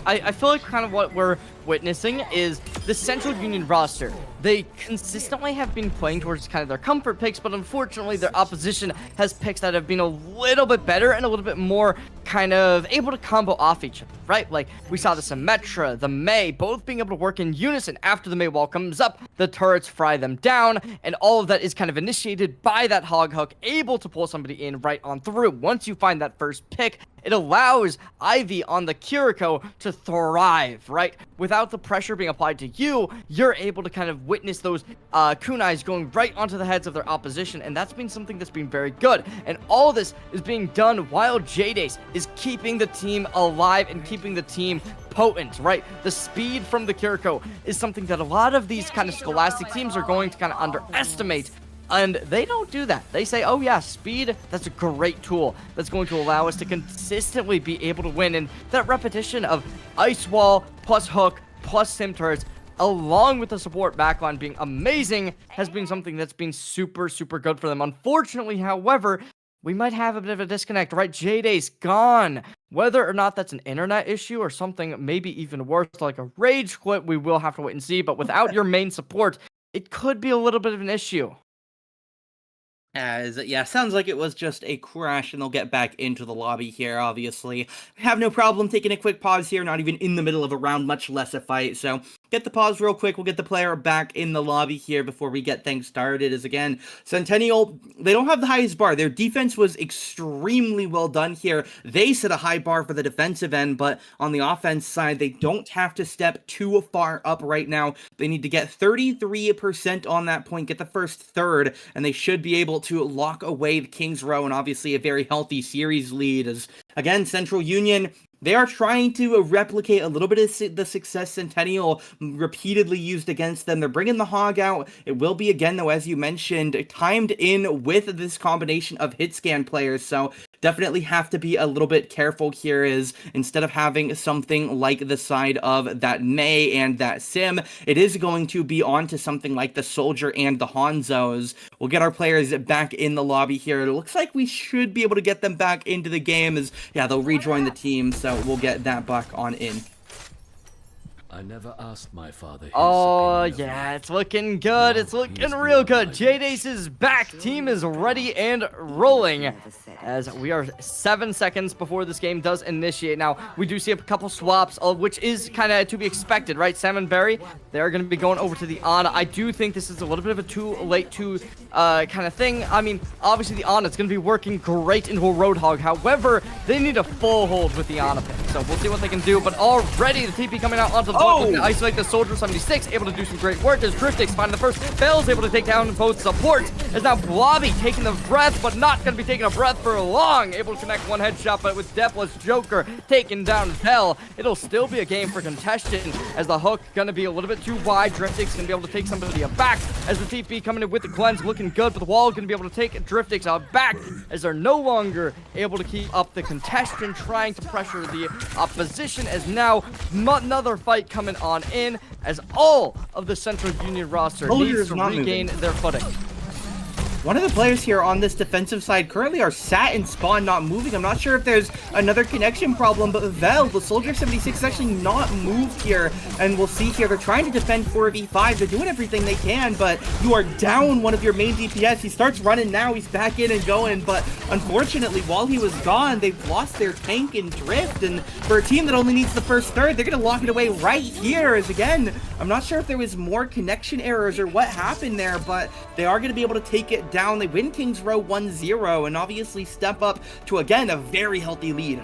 I feel like kind of what we're witnessing is the Central Union roster. They consistently have been playing towards kind of their comfort picks, but unfortunately their opposition has picks that have been a little bit better and a little bit more kind of able to combo off each other, right? Like, we saw the Symmetra, the May, both being able to work in unison. After the May wall comes up, the turrets fry them down, and all of that is kind of initiated by that hog hook, able to pull somebody in right on through. Once you find that first pick, it allows Ivy on the Kiriko to thrive, right? Without the pressure being applied to you, you're able to kind of witness those kunais going right onto the heads of their opposition, and that's been something that's been very good. And all of this is being done while Jadace is keeping the team alive and keeping the team potent, right? The speed from the Kiriko is something that a lot of these kind of scholastic teams are going to kind of underestimate. And they don't do that. They say, oh yeah, speed, that's a great tool that's going to allow us to consistently be able to win. And that repetition of Ice Wall plus Hook plus Sim Turrets, along with the support backline being amazing, has been something that's been super, super good for them. Unfortunately, however, we might have a bit of a disconnect, right? Jadace gone. Whether or not that's an internet issue or something maybe even worse, like a rage quit, we will have to wait and see. But without your main support, it could be a little bit of an issue. Yeah, sounds like it was just a crash, and they'll get back into the lobby here, obviously. Have no problem taking a quick pause here, not even in the middle of a round, much less a fight, so get the pause real quick. We'll get the player back in the lobby here before we get things started. As again, Centennial, they don't have the highest bar. Their defense was extremely well done here. They set a high bar for the defensive end, but on the offense side, they don't have to step too far up right now. They need to get 33% on that point, get the first third, and they should be able to lock away the King's Row, and obviously a very healthy series lead. As again, Central Union, They are trying to replicate a little bit of the success Centennial repeatedly used against them. They're bringing the Hog out. It will be, again, though, as you mentioned, timed in with this combination of hit scan players. So definitely have to be a little bit careful here, is instead of having something like the side of that Mei and that Sim, it is going to be on to something like the Soldier and the Hanzos. We'll get our players back in the lobby here. It looks like we should be able to get them back into the game, as yeah, they'll rejoin the team, so we'll get that back on in. I never asked my father. Oh, yeah, it's looking good. It's looking real good. J-Dace is back. Team is ready and rolling, as we are 7 seconds before this game does initiate. Now, we do see a couple swaps, which is kind of to be expected, right? Sam and Barry, they're going to be going over to the Ana. I do think this is a little bit of a too late to kind of thing. I mean, obviously the Ana is going to be working great into a Roadhog. However, they need a full hold with the Ana pick. So we'll see what they can do. But already the TP coming out onto the board, isolate the Soldier 76, able to do some great work as Driftix finding the first. Bell's able to take down both supports. As now Blobby taking the breath, but not going to be taking a breath for long. Able to connect one headshot, but with Deathless Joker taking down VHEL, it'll still be a game for contention, as the hook going to be a little bit too wide. Driftix going to be able to take somebody aback, as the TP coming in with the cleanse looking good, but the wall going to be able to take Driftix out back, as they're no longer able to keep up the contention, trying to pressure the opposition, as now another fight coming on in, as all of the Central Union roster needs to regain their footing. One of the players here on this defensive side currently are sat in spawn, not moving. I'm not sure if there's another connection problem, but VHEL, the Soldier 76, is actually not moved here. And we'll see here, they're trying to defend 4v5. They're doing everything they can, but you are down one of your main DPS. He starts running now. He's back in and going, but unfortunately, while he was gone, they've lost their tank and drift. And for a team that only needs the first third, they're going to lock it away right here. As again, I'm not sure if there was more connection errors or what happened there, but they are going to be able to take it down. They win Kings Row 1-0 and obviously step up to, again, a very healthy lead.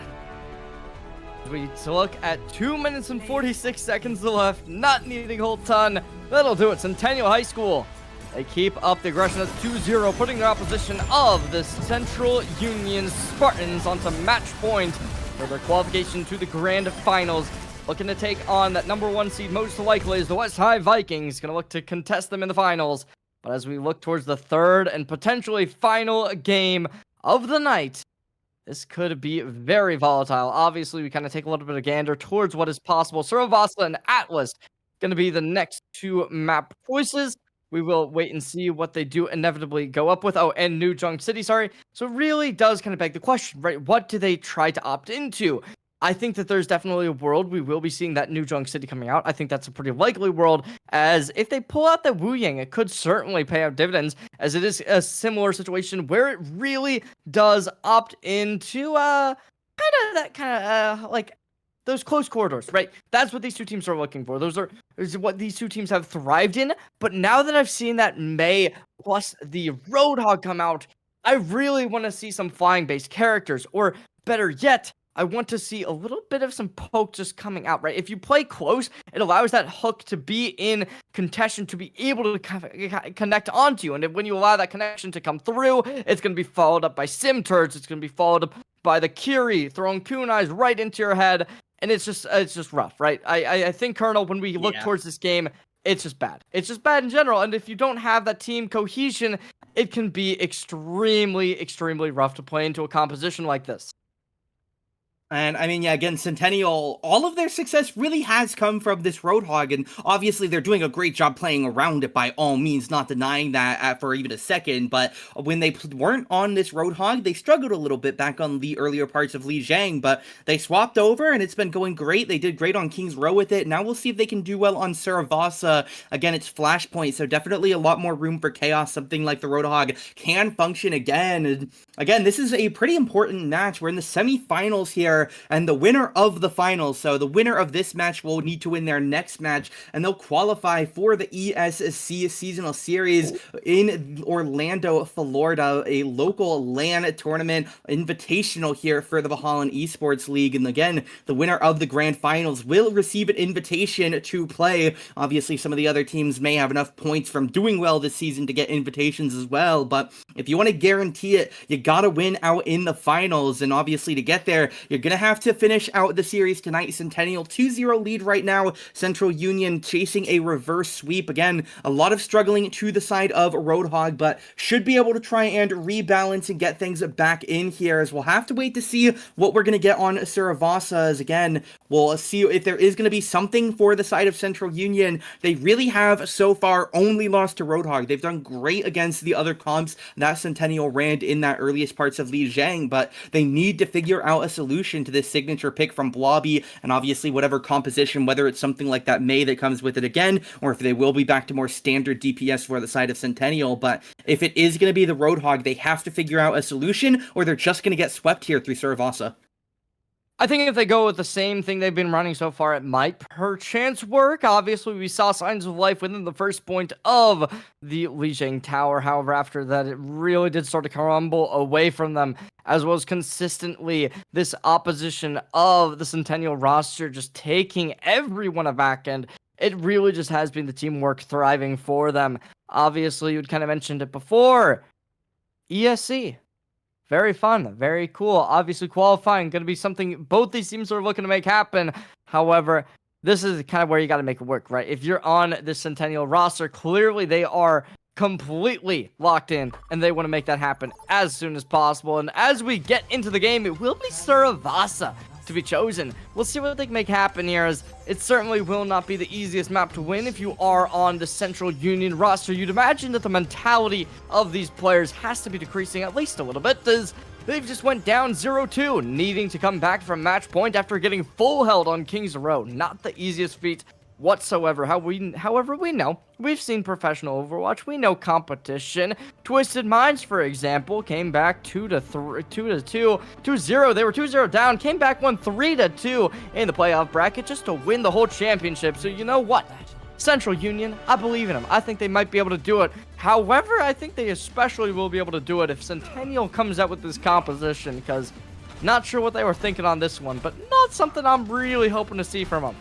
We look at 2 minutes and 46 seconds left, not needing a whole ton. That'll do it. Centennial High School, they keep up the aggression. That's 2-0, putting the opposition of the Central Union Spartans onto match point for their qualification to the Grand Finals. Looking to take on that #1 seed, most likely is the West High Vikings. Going to look to contest them in the finals. But as we look towards the third and potentially final game of the night, this could be very volatile. Obviously, we kind of take a little bit of gander towards what is possible. Suravasa and Atlas going to be the next two map choices. We will wait and see what they do inevitably go up with. Oh, and New Junk City, sorry. So it really does kind of beg the question, right? What do they try to opt into? I think that there's definitely a world we will be seeing that New Junk City coming out. I think that's a pretty likely world, as if they pull out the Wu Yang, it could certainly pay out dividends, as it is a similar situation where it really does opt into like those close corridors, right? That's what these two teams are looking for. Those are what these two teams have thrived in. But now that I've seen that Mei plus the Roadhog come out, I really want to see some flying-based characters, or better yet, I want to see a little bit of some poke just coming out, right? If you play close, it allows that hook to be in contention, to be able to connect onto you. And when you allow that connection to come through, it's going to be followed up by Sim Turds. It's going to be followed up by the Kiri throwing kunais right into your head. And it's just rough, right? I think, Colonel, when we look towards this game, it's just bad. It's just bad in general. And if you don't have that team cohesion, it can be extremely, extremely rough to play into a composition like this. And I mean, yeah, again, Centennial, all of their success really has come from this Roadhog, and obviously they're doing a great job playing around it by all means, not denying that for even a second, but when they weren't on this Roadhog, they struggled a little bit back on the earlier parts of Lijiang, but they swapped over and it's been going great. They did great on King's Row with it. Now we'll see if they can do well on Suravasa. Again, it's Flashpoint, so definitely a lot more room for chaos. Something like the Roadhog can function again. And again, this is a pretty important match. We're in the semifinals here, and the winner of the finals, so the winner of this match will need to win their next match, and they'll qualify for the ESC Seasonal Series in Orlando, Florida, a local LAN tournament invitational here for the Valhalla Esports League. And again, the winner of the grand finals will receive an invitation to play. Obviously, some of the other teams may have enough points from doing well this season to get invitations as well, but if you want to guarantee it, you gotta win out in the finals. And obviously, to get there, you're gonna going to have to finish out the series tonight. Centennial 2-0 lead right now. Central Union chasing a reverse sweep. Again, a lot of struggling to the side of Roadhog, but should be able to try and rebalance and get things back in here, as we'll have to wait to see what we're going to get on Saravasa. As again, we'll see if there is going to be something for the side of Central Union. They really have so far only lost to Roadhog. They've done great against the other comps that Centennial ran in that earliest parts of Li Zhang, but they need to figure out a solution to this signature pick from Blobby, and obviously whatever composition, whether it's something like that Mei that comes with it again, or if they will be back to more standard DPS for the side of Centennial. But if it is going to be the Roadhog, they have to figure out a solution, or they're just going to get swept here through Saravasa. I think if they go with the same thing they've been running so far, it might perchance work. Obviously, we saw signs of life within the first point of the Li Zhang Tower. However, after that, it really did start to crumble away from them, as well as consistently this opposition of the Centennial roster just taking everyone aback, and it really just has been the teamwork thriving for them. Obviously, you'd kind of mentioned it before. ESC. Very fun, very cool. Obviously, qualifying going to be something both these teams are looking to make happen. However, this is kind of where you got to make it work, right? If you're on the Centennial roster, clearly they are completely locked in, and they want to make that happen as soon as possible. And as we get into the game, it will be Saravasa to be chosen. We'll see what they can make happen here, as it certainly will not be the easiest map to win if you are on the Central Union roster. You'd imagine that the mentality of these players has to be decreasing at least a little bit, as they've just went down 0-2, needing to come back from match point after getting full held on Kings Row. Not the easiest feat whatsoever. However, we know. We've seen professional Overwatch. We know competition. Twisted Minds, for example, came back 2-2. They were 2-0 down, came back, won 3-2 in the playoff bracket just to win the whole championship. So you know what? Central Union, I believe in them. I think they might be able to do it. However, I think they especially will be able to do it if Centennial comes out with this composition, because not sure what they were thinking on this one, but not something I'm really hoping to see from them.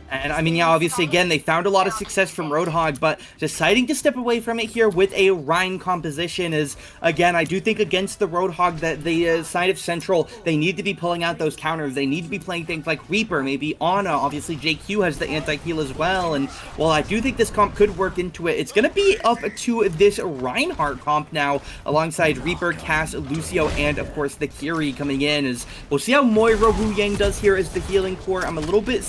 And I mean, yeah, obviously, again, they found a lot of success from Roadhog, but deciding to step away from it here with a Rhine composition is, again, I do think against the Roadhog that the side of Central, they need to be pulling out those counters. They need to be playing things like Reaper, maybe Ana. Obviously, JQ has the anti-heal as well. And while I do think this comp could work into it, it's going to be up to this Reinhardt comp now, alongside Reaper, Cass, Lucio, and, of course, the Kiri coming in. As we'll see how Moira Wu Yang does here as the healing core. I'm a little bit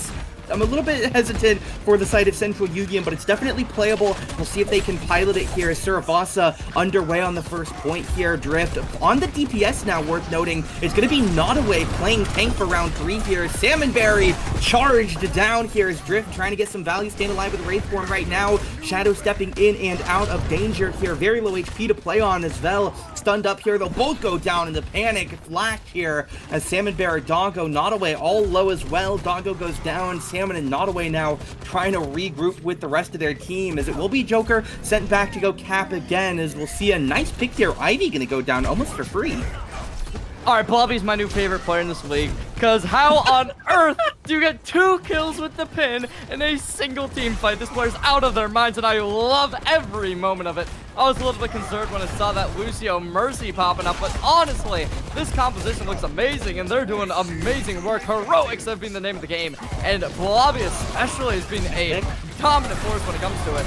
hesitant for the side of Central Union, but it's definitely playable. We'll see if they can pilot it here. Saravasa underway on the first point here. Drift on the DPS now, worth noting. It's going to be Notaway playing tank for round 3 here. Salmonberry charged down here as Drift trying to get some value, staying alive with Wraithborn right now. Shadow stepping in and out of danger here. Very low HP to play on as well. Stunned up here. They'll both go down in the panic flash here as Salmonberry, Doggo, Notaway all low as well. Doggo goes down. Salmon and Notaway now trying to regroup with the rest of their team, as it will be Joker sent back to go cap again, as we'll see a nice pick here. Ivy gonna go down almost for free. Alright, Blobby's my new favorite player in this league, because how on earth do you get 2 kills with the pin in a single team fight? This player's out of their minds, and I love every moment of it. I was a little bit concerned when I saw that Lucio Mercy popping up, but honestly, this composition looks amazing, and they're doing amazing work. Heroics have been the name of the game, and Blobby especially has been a dominant force when it comes to it.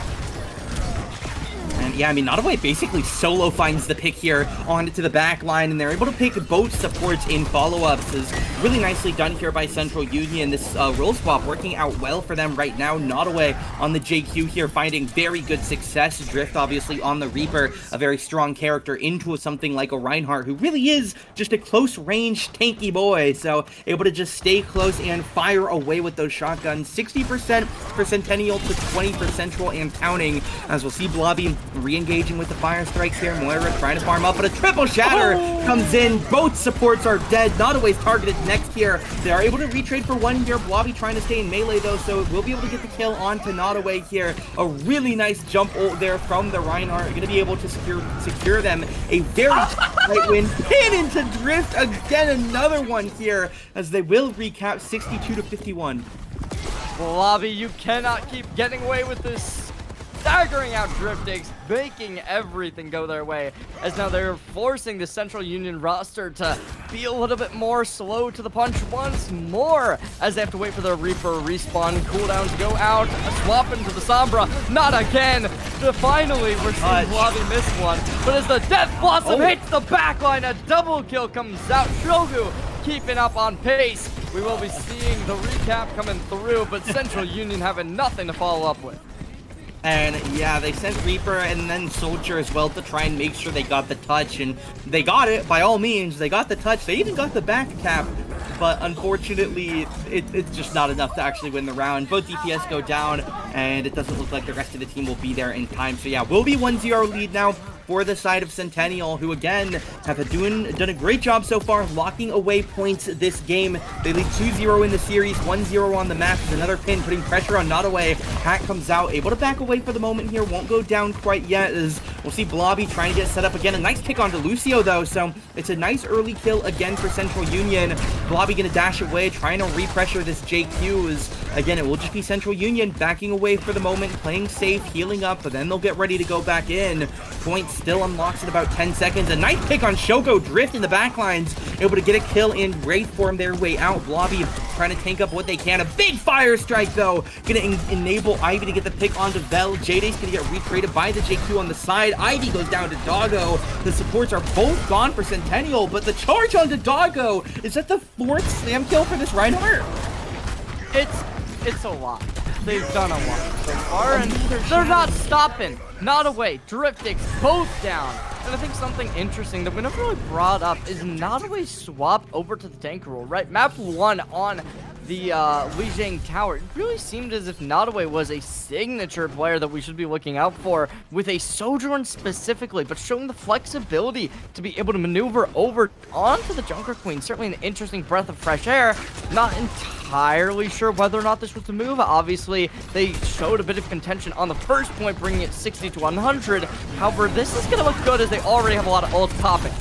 And yeah, I mean, Notaway basically solo finds the pick here onto the back line, and they're able to pick both supports in follow-ups. Is really nicely done here by Central Union. This role swap working out well for them right now. Notaway on the JQ here, finding very good success. Drift obviously on the Reaper, a very strong character, into something like a Reinhardt, who really is just a close-range tanky boy. So able to just stay close and fire away with those shotguns. 60% for Centennial to 20 for Central and counting, as we'll see Blobby re-engaging with the fire strikes here. Moira trying to farm up, but a triple shatter comes in. Both supports are dead. Notaway's targeted next here. They are able to retrade for one here. Blobby trying to stay in melee though, so we'll be able to get the kill onto Notaway here. A really nice jump ult there from the Reinhardt. Going to be able to secure them a very tight win. Pin into Drift again. Another one here, as they will recap 62-51. Blobby, you cannot keep getting away with this. staggering out Driftix, making everything go their way, as now they're forcing the Central Union roster to be a little bit more slow to the punch once more, as they have to wait for their Reaper respawn cooldown to go out, a swap into the Sombra, not again. Finally, we're seeing Blobby miss one, but as the Death Blossom hits the backline, a double kill comes out. Shogu keeping up on pace. We will be seeing the recap coming through, but Central Union having nothing to follow up with. And yeah, they sent Reaper and then Soldier as well to try and make sure they got the touch, and they got it by all means. They got the touch, they even got the back cap, but unfortunately it's just not enough to actually win the round. Both DPS go down, and it doesn't look like the rest of the team will be there in time. So yeah, we'll be 1-0 lead now for the side of Centennial, who again have done a great job so far locking away points this game. They lead 2-0 in the series, 1-0 on the map. There's another pin putting pressure on Notaway. Hat comes out, able to back away for the moment here, won't go down quite yet, as we'll see Blobby trying to get set up again. A nice pick onto Lucio though, so it's a nice early kill again for Central Union. Blobby gonna dash away, trying to repressure this JQ, as again it will just be Central Union backing away for the moment, playing safe, healing up, but then they'll get ready to go back in. Points still unlocks in about 10 seconds. A nice pick on Shogo, Drift in the backlines, able to get a kill in Wraith form their way out. Blobby trying to tank up what they can. A big fire strike though, gonna enable Ivy to get the pick onto VHEL. Jayda's gonna get retraded by the JQ on the side. Ivy goes down to Doggo. The supports are both gone for Centennial, but the charge onto Doggo, is that the 4th slam kill for this Reinhardt? It's a lot. They've done a lot so far, and they're not stopping. Not away. Driftix both down. And I think something interesting that we never really brought up is Notaway swapped over to the tank role, right? Map 1 on the Lijiang Tower. It really seemed as if Notaway was a signature player that we should be looking out for, with a Sojourn specifically, but showing the flexibility to be able to maneuver over onto the Junker Queen. Certainly an interesting breath of fresh air. Not entirely sure whether or not this was the move. Obviously, they showed a bit of contention on the first point, bringing it 60 to 100. However, this is going to look good as they already have a lot of ult popping.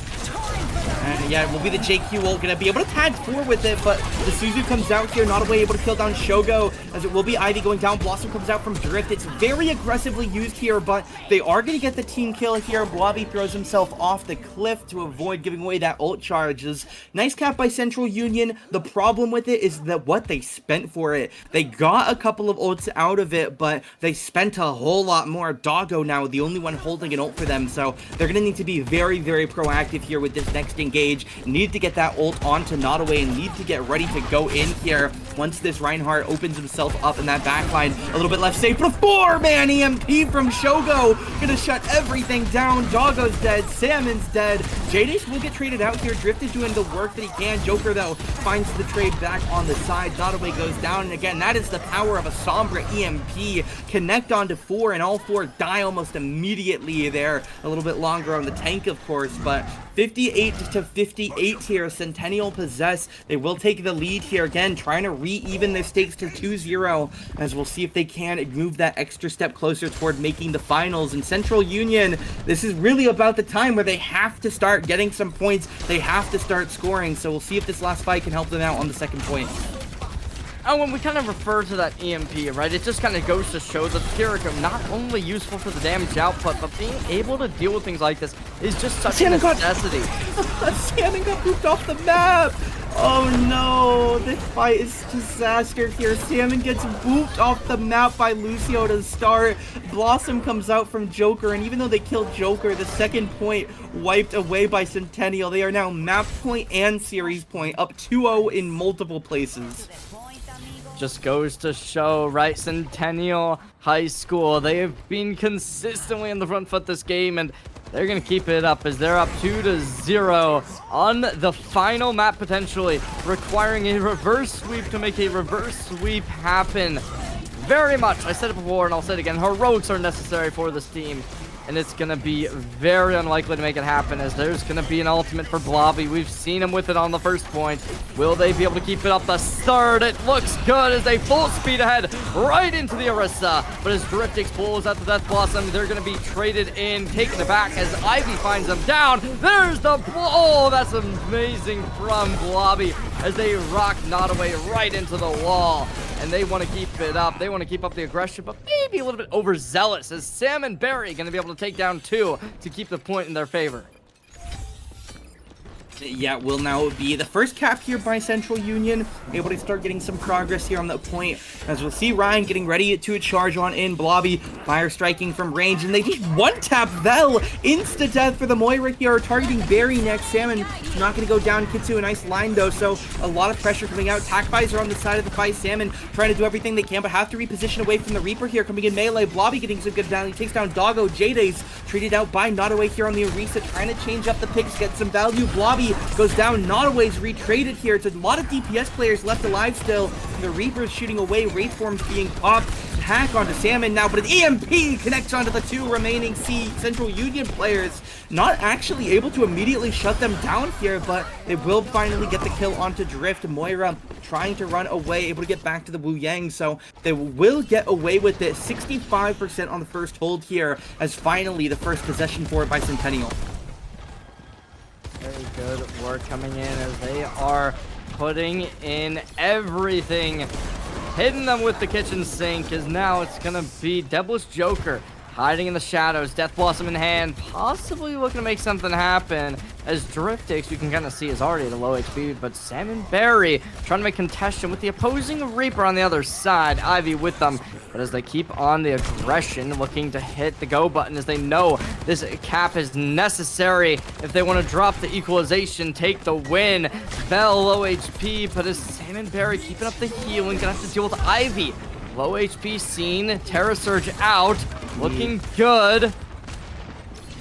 And yeah, it will be the JQ ult, gonna be able to tag 4 with it, but the Suzu comes out here, not able to kill down Shogo, as it will be Ivy going down. Blossom comes out from Drift. It's very aggressively used here, but they are gonna get the team kill here. Blobby throws himself off the cliff to avoid giving away that ult charges. Nice cap by Central Union. The problem with it is that what they spent for it. They got a couple of ults out of it, but they spent a whole lot more. Doggo now the only one holding an ult for them, so they're gonna need to be very, very proactive here with this next engage. Need to get that ult onto Notaway and need to get ready to go in here once this Reinhardt opens himself up in that backline. A little bit left safe, but a 4-man EMP from Shogo. Gonna shut everything down. Doggo's dead. Salmon's dead. Jayda's will get traded out here. Drift is doing the work that he can. Joker, though, finds the trade back on the side. Notaway goes down, and again, that is the power of a Sombra EMP. Connect onto 4, and all 4 die almost immediately there. A little bit longer on the tank, of course, but 58 to 58 here. Centennial possess. They will take the lead here again, trying to re-even their stakes to 2-0, as we'll see if they can move that extra step closer toward making the finals. And Central Union, this is really about the time where they have to start getting some points. They have to start scoring, so we'll see if this last fight can help them out on the second point. And when we kind of refer to that EMP, right, it just kind of goes to show that Kiriko, not only useful for the damage output, but being able to deal with things like this is just such a necessity. Salmon got pooped off the map! Oh no, this fight is disaster here. Salmon gets booped off the map by Lucio to start. Blossom comes out from Joker, and even though they killed Joker, the second point wiped away by Centennial. They are now map point and series point, up 2-0 in multiple places. Just goes to show, right? Centennial High School, they have been consistently in the front foot this game, and they're going to keep it up as they're up 2-0 on the final map, potentially requiring a reverse sweep to make a reverse sweep happen. Very much, I said it before and I'll say it again, heroics are necessary for this team. And it's going to be very unlikely to make it happen, as there's going to be an ultimate for Blobby. We've seen him with it on the first point. Will they be able to keep it up the third? It looks good as they full speed ahead right into the Orisa. But as Driftix pulls out the Death Blossom, they're going to be traded in, taken it back as Ivy finds them down. There's the... Oh, that's amazing from Blobby as they rock Notaway right into the wall. And they want to keep it up. They want to keep up the aggression, but be a little bit overzealous. Is Sam and Barry going to be able to take down 2 to keep the point in their favor? Yeah, will now be the first cap here by Central Union, able to start getting some progress here on the point, as we'll see Ryan getting ready to charge on in. Blobby fire striking from range, and they just one-tap VHEL, insta-death for the Moira here, targeting Barry next. Salmon not going to go down. Kitsu, a nice line though, so a lot of pressure coming out. Tac Visor on the side of the fight. Salmon trying to do everything they can, but have to reposition away from the Reaper here, coming in melee. Blobby getting some good value, takes down Doggo. Jayde's treated out by Notaway here on the Orisa, trying to change up the picks, get some value. Blobby goes down. Notaway's retraded here. It's a lot of DPS players left alive still. The Reaper's shooting away. Wraith Forms being popped. Hack onto Salmon now, but an EMP connects onto the 2 remaining Central Union players. Not actually able to immediately shut them down here, but they will finally get the kill onto Drift. Moira trying to run away, able to get back to the Wu Yang, so they will get away with it. 65% on the first hold here, as finally the first possession for it by Centennial. Very good work coming in as they are putting in everything. Hitting them with the kitchen sink, as now it's going to be Devilish Joker hiding in the shadows. Death Blossom in hand, possibly looking to make something happen. As Drift takes, you can kind of see is already at a low HP, but Sam and Barry trying to make contention with the opposing Reaper on the other side. Ivy with them, but as they keep on the aggression, looking to hit the go button, as they know this cap is necessary if they want to drop the equalization, take the win. VHEL low HP, but as Sam and Barry keeping up the healing, gonna have to deal with Ivy. Low HP seen, Terra Surge out, looking good.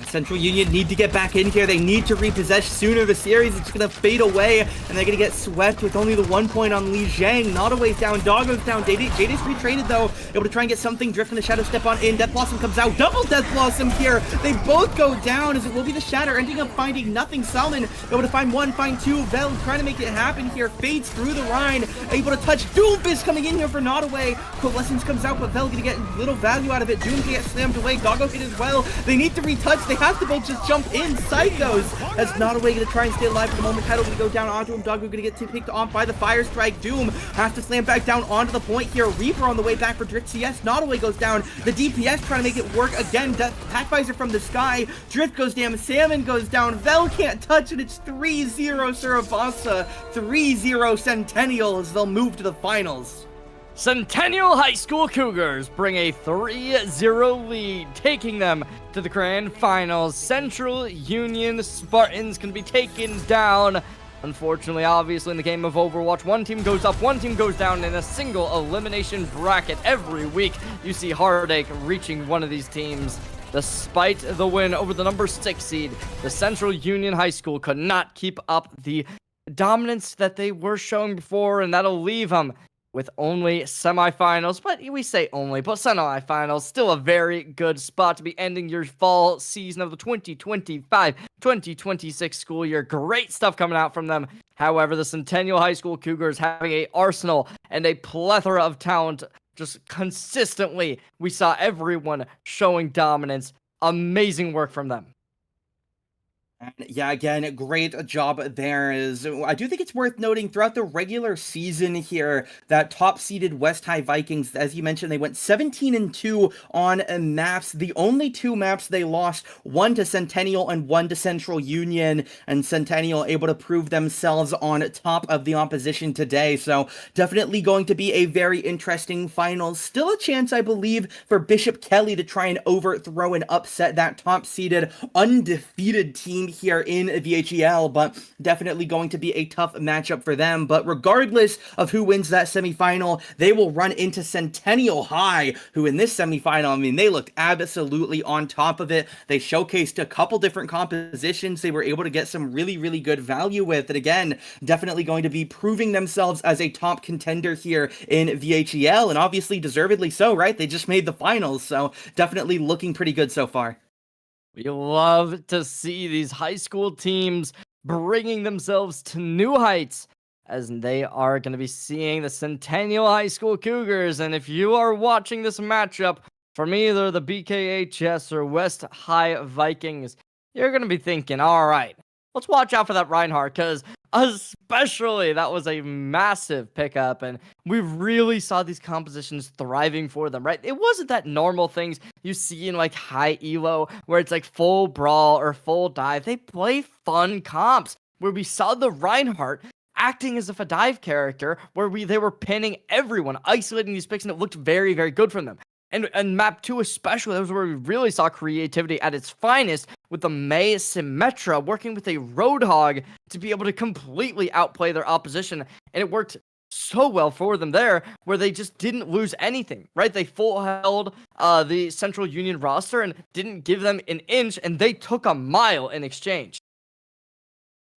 Central Union need to get back in here. They need to repossess sooner. The series is going to fade away, and they're going to get swept with only the 1 point on Li Zhang. Notaway's down, Doggo's down. Jayde's retraded though, able to try and get something. Drift in the Shadow step on in. Death Blossom comes out. Double Death Blossom here. They both go down, as it will be the Shatter, ending up finding nothing. Salmon able to find 1, find 2. VHEL trying to make it happen here. Fades through the Rhine, able to touch. Doomfist coming in here for Notaway. Coalescence comes out, but VHEL going to get little value out of it. Doom can get slammed away. Doggo hit as well. They need to retouch. They have to both just jump in. Psychos as Notaway going to try and stay alive for the moment. Tidal going to go down onto him. Doggo going to get picked off by the Fire Strike. Doom has to slam back down onto the point here. Reaper on the way back for Drift CS. Notaway goes down. The DPS trying to make it work again. Pack Visor from the sky. Drift goes down. Salmon goes down. VHEL can't touch it. It's 3-0 Surabasa. 3-0 Centennial as they'll move to the finals. Centennial High School Cougars bring a 3-0 lead, taking them to the grand finals. Central Union Spartans can be taken down. Unfortunately, obviously, in the game of Overwatch, one team goes up, one team goes down in a single elimination bracket. Every week, you see Heartache reaching one of these teams. Despite the win over the number 6 seed, the Central Union High School could not keep up the dominance that they were showing before, and that'll leave them with only semifinals, but we say only, but semifinals, still a very good spot to be ending your fall season of the 2025-2026 school year. Great stuff coming out from them. However, the Centennial High School Cougars having a arsenal and a plethora of talent. Just consistently, we saw everyone showing dominance. Amazing work from them. And yeah, again, great job there. I do think it's worth noting throughout the regular season here that top-seeded West High Vikings, as you mentioned, they went 17-2 on maps. The only 2 maps they lost, one to Centennial and one to Central Union, and Centennial able to prove themselves on top of the opposition today. So definitely going to be a very interesting final. Still a chance, I believe, for Bishop Kelly to try and overthrow and upset that top-seeded, undefeated team here in VHEL, but definitely going to be a tough matchup for them. But regardless of who wins that semifinal, they will run into Centennial High, who in this semifinal, I mean, they looked absolutely on top of it. They showcased a couple different compositions they were able to get some really, really good value with. And again, definitely going to be proving themselves as a top contender here in VHEL, and obviously deservedly so, right? They just made the finals, so definitely looking pretty good so far. We love to see these high school teams bringing themselves to new heights, as they are going to be seeing the Centennial High School Cougars. And if you are watching this matchup from either the BKHS or West High Vikings, you're going to be thinking, all right, let's watch out for that Reinhardt, because especially that was a massive pickup, and we really saw these compositions thriving for them, right? It wasn't that normal things you see in like high elo where it's like full brawl or full dive. They play fun comps where we saw the Reinhardt acting as if a dive character where they were pinning everyone, isolating these picks, and it looked very, very good from them. And map 2 especially, that was where we really saw creativity at its finest, with the Mei Symmetra working with a Roadhog to be able to completely outplay their opposition. And it worked so well for them there, where they just didn't lose anything, right? They full held the Central Union roster and didn't give them an inch, and they took a mile in exchange.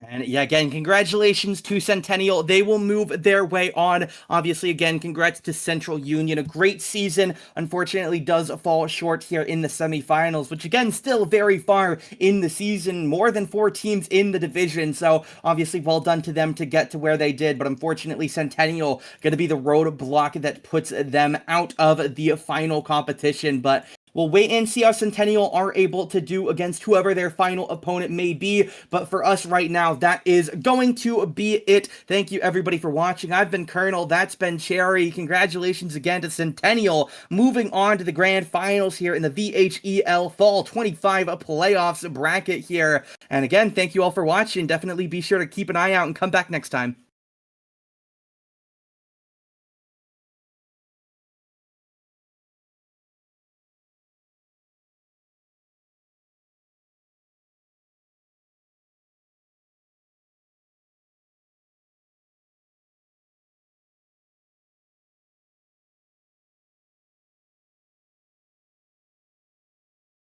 And yeah, again, congratulations to Centennial. They will move their way on. Obviously, again, congrats to Central Union. A great season, unfortunately, does fall short here in the semifinals, which again, still very far in the season. More than 4 teams in the division. So obviously, well done to them to get to where they did. But unfortunately, Centennial going to be the roadblock that puts them out of the final competition. But we'll wait and see how Centennial are able to do against whoever their final opponent may be. But for us right now, that is going to be it. Thank you everybody for watching. I've been Colonel. That's been Cherry. Congratulations again to Centennial. Moving on to the grand finals here in the VHEL Fall 25 playoffs bracket here. And again, thank you all for watching. Definitely be sure to keep an eye out and come back next time.